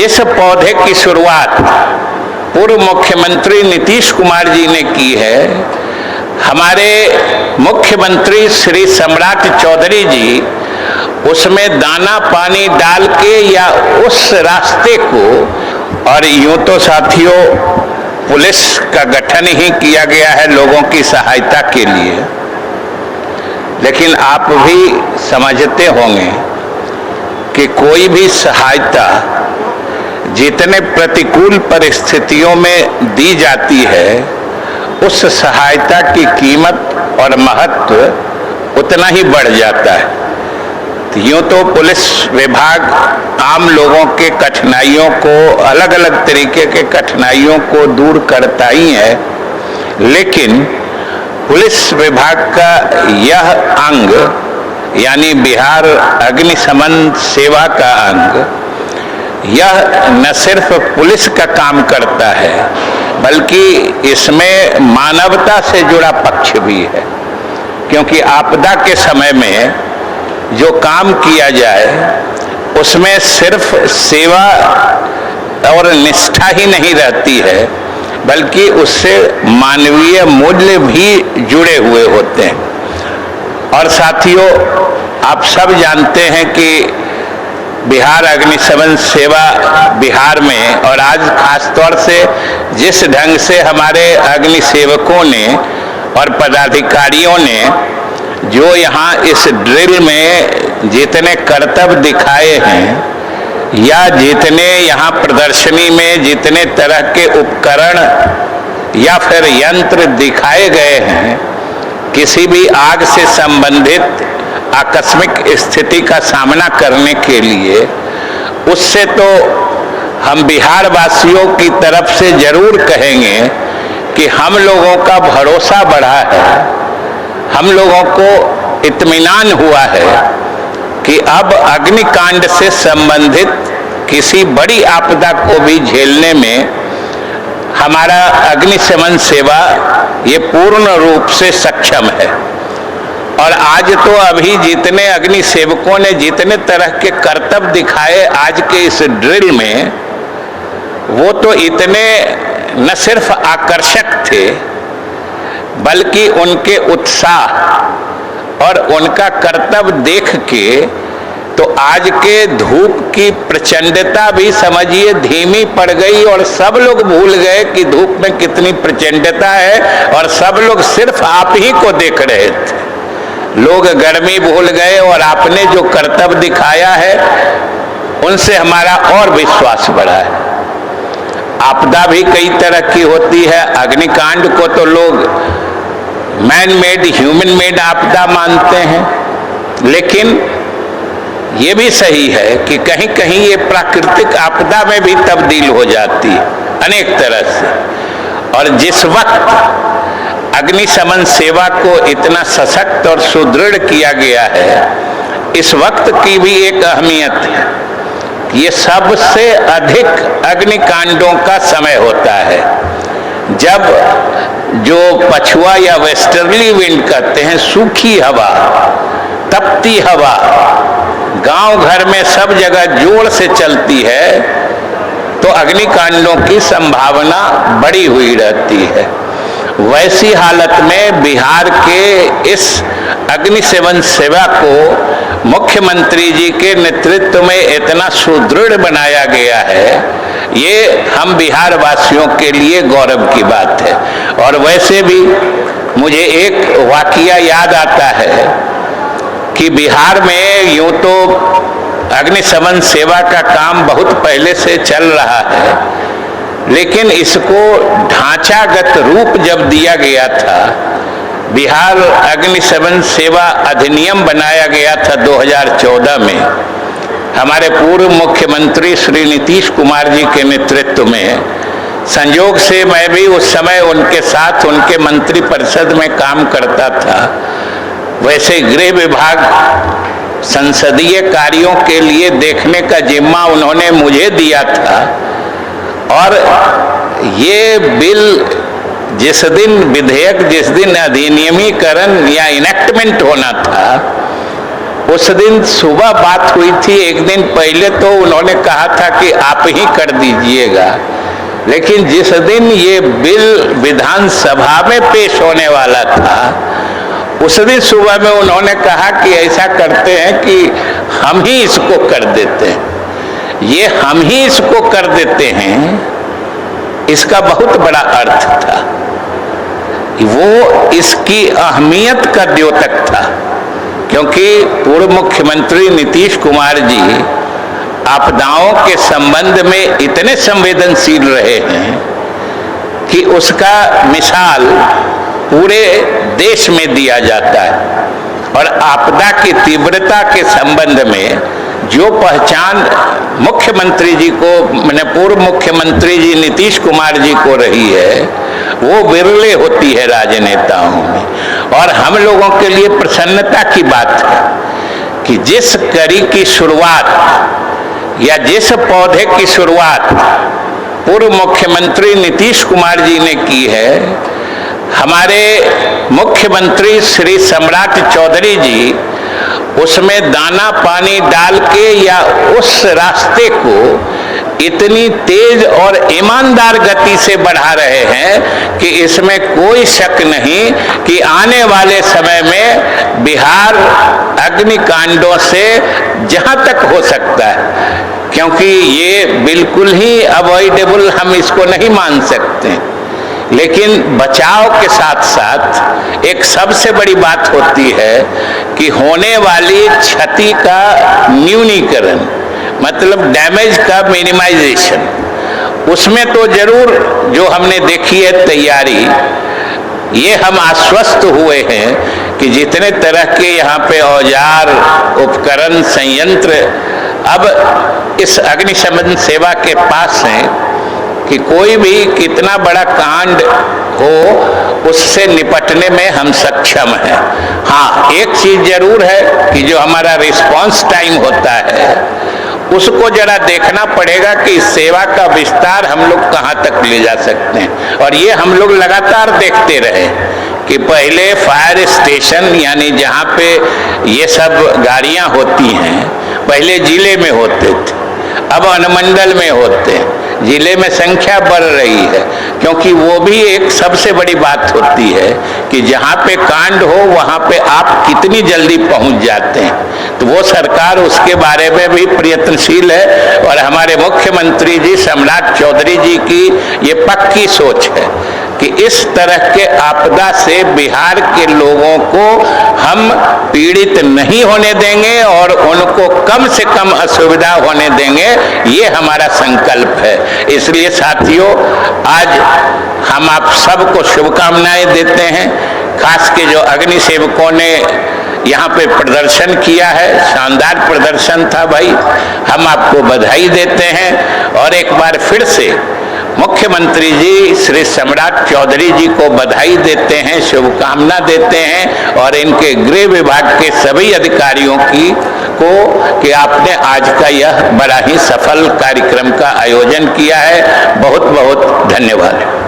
जिस पौधे की शुरुआत पूर्व मुख्यमंत्री नीतीश कुमार जी ने की है, हमारे मुख्यमंत्री श्री सम्राट चौधरी जी उसमें दाना पानी डाल के या उस रास्ते को, और यूं तो साथियों पुलिस का गठन ही किया गया है लोगों की सहायता के लिए, लेकिन आप भी समझते होंगे कि कोई भी सहायता जितने प्रतिकूल परिस्थितियों में दी जाती है, उस सहायता की कीमत और महत्व उतना ही बढ़ जाता है। यूं तो पुलिस विभाग आम लोगों के कठिनाइयों को, अलग अलग तरीके के कठिनाइयों को दूर करता ही है, लेकिन पुलिस विभाग का यह अंग यानी बिहार अग्निशमन सेवा का अंग, यह न सिर्फ पुलिस का काम करता है बल्कि इसमें मानवता से जुड़ा पक्ष भी है, क्योंकि आपदा के समय में जो काम किया जाए उसमें सिर्फ सेवा और निष्ठा ही नहीं रहती है, बल्कि उससे मानवीय मूल्य भी जुड़े हुए होते हैं। और साथियों, आप सब जानते हैं कि बिहार अग्निशमन सेवा बिहार में, और आज खास तौर से जिस ढंग से हमारे अग्निसेवकों ने और पदाधिकारियों ने जो यहाँ इस ड्रिल में जितने करतब दिखाए हैं, या जितने यहाँ प्रदर्शनी में जितने तरह के उपकरण या फिर यंत्र दिखाए गए हैं, किसी भी आग से संबंधित आकस्मिक स्थिति का सामना करने के लिए, उससे तो हम बिहार वासियों की तरफ से जरूर कहेंगे कि हम लोगों का भरोसा बढ़ा है, हम लोगों को इत्मीनान हुआ है कि अब अग्निकांड से संबंधित किसी बड़ी आपदा को भी झेलने में हमारा अग्निशमन सेवा ये पूर्ण रूप से सक्षम है। और आज तो अभी जितने अग्नि सेवकों ने जितने तरह के करतब दिखाए आज के इस ड्रिल में, वो तो इतने न सिर्फ आकर्षक थे बल्कि उनके उत्साह और उनका कर्तव्य देख के तो आज के धूप की प्रचंडता भी समझिए धीमी पड़ गई, और सब लोग भूल गए कि धूप में कितनी प्रचंडता है, और सब लोग सिर्फ आप ही को देख रहे थे। लोग गर्मी भूल गए और आपने जो कर्तव्य दिखाया है उनसे हमारा और विश्वास बढ़ा है। आपदा भी कई तरह की होती है। अग्निकांड को तो लोग मैन मेड, ह्यूमन मेड आपदा मानते हैं, लेकिन ये भी सही है कि कहीं कहीं ये प्राकृतिक आपदा में भी तब्दील हो जाती है अनेक तरह से। और जिस वक्त अग्निशमन सेवा को इतना सशक्त और सुदृढ़ किया गया है, इस वक्त की भी एक अहमियत है। ये सबसे अधिक अग्निकांडों का समय होता है, जब जो पछुआ या वेस्टर्ली विंड कहते हैं, सूखी हवा, तपती हवा गांव घर में सब जगह जोर से चलती है, तो अग्निकांडों की संभावना बढ़ी हुई रहती है। वैसी हालत में बिहार के इस अग्निशमन सेवा को मुख्यमंत्री जी के नेतृत्व में इतना सुदृढ़ बनाया गया है, ये हम बिहार वासियों के लिए गौरव की बात है। और वैसे भी मुझे एक वाकया याद आता है कि बिहार में यूं तो अग्निशमन सेवा का काम बहुत पहले से चल रहा है, लेकिन इसको ढांचागत रूप जब दिया गया था, बिहार अग्निशमन सेवा अधिनियम बनाया गया था 2014 में, हमारे पूर्व मुख्यमंत्री श्री नीतीश कुमार जी के नेतृत्व में। संयोग से मैं भी उस समय उनके साथ उनके मंत्रिपरिषद में काम करता था। वैसे गृह विभाग संसदीय कार्यों के लिए देखने का जिम्मा उन्होंने मुझे दिया था, और ये बिल जिस दिन विधेयक, जिस दिन अधिनियमीकरण या इनेक्टमेंट होना था, उस दिन सुबह बात हुई थी, एक दिन पहले तो उन्होंने कहा था कि आप ही कर दीजिएगा, लेकिन जिस दिन ये बिल विधानसभा में पेश होने वाला था उस दिन सुबह में उन्होंने कहा कि ऐसा करते हैं कि हम ही इसको कर देते हैं। ये हम ही इसको कर देते हैं, इसका बहुत बड़ा अर्थ था, वो इसकी अहमियत का द्योतक था, क्योंकि पूर्व मुख्यमंत्री नीतीश कुमार जी आपदाओं के संबंध में इतने संवेदनशील रहे हैं कि उसका मिसाल पूरे देश में दिया जाता है। और आपदा की तीव्रता के संबंध में जो पहचान मुख्यमंत्री जी को, मैंने पूर्व मुख्यमंत्री जी नीतीश कुमार जी को रही है, वो विरले होती है राजनेताओं में। और हम लोगों के लिए प्रसन्नता की बात है कि जिस कड़ी की शुरुआत या जिस पौधे की शुरुआत पूर्व मुख्यमंत्री नीतीश कुमार जी ने की है, हमारे मुख्यमंत्री श्री सम्राट चौधरी जी उसमें दाना पानी डाल के या उस रास्ते को इतनी तेज और ईमानदार गति से बढ़ा रहे हैं कि इसमें कोई शक नहीं कि आने वाले समय में बिहार अग्निकांडों से जहां तक हो सकता है, क्योंकि ये बिल्कुल ही अवॉइडेबल हम इसको नहीं मान सकते, लेकिन बचाव के साथ साथ एक सबसे बड़ी बात होती है कि होने वाली क्षति का न्यूनीकरण, मतलब डैमेज का मिनिमाइजेशन। उसमें तो जरूर जो हमने देखी है तैयारी, ये हम आश्वस्त हुए हैं कि जितने तरह के यहाँ पे औजार, उपकरण, संयंत्र अब इस अग्निशमन सेवा के पास हैं कि कोई भी कितना बड़ा कांड हो उससे निपटने में हम सक्षम हैं। हाँ, एक चीज जरूर है कि जो हमारा रिस्पांस टाइम होता है उसको जरा देखना पड़ेगा कि इस सेवा का विस्तार हम लोग कहाँ तक ले जा सकते हैं। और ये हम लोग लगातार देखते रहे कि पहले फायर स्टेशन यानी जहाँ पे ये सब गाड़ियाँ होती हैं, पहले जिले में होते थे, अब अनुमंडल में होते हैं। जिले में संख्या बढ़ रही है, क्योंकि वो भी एक सबसे बड़ी बात होती है कि जहाँ पे कांड हो वहाँ पे आप कितनी जल्दी पहुँच जाते हैं। तो वो सरकार उसके बारे में भी प्रयत्नशील है और हमारे मुख्यमंत्री जी सम्राट चौधरी जी की ये पक्की सोच है कि इस तरह के आपदा से बिहार के लोगों को हम पीड़ित नहीं होने देंगे और उनको कम से कम असुविधा होने देंगे, ये हमारा संकल्प है। इसलिए साथियों, आज हम आप सबको शुभकामनाएं देते हैं। खास के जो अग्नि सेवकों ने यहाँ पे प्रदर्शन किया है, शानदार प्रदर्शन था भाई, हम आपको बधाई देते हैं। और एक बार फिर से मुख्यमंत्री जी श्री सम्राट चौधरी जी को बधाई देते हैं, शुभकामना देते हैं और इनके गृह विभाग के सभी अधिकारियों को कि आपने आज का यह बड़ा ही सफल कार्यक्रम का आयोजन किया है। बहुत बहुत धन्यवाद।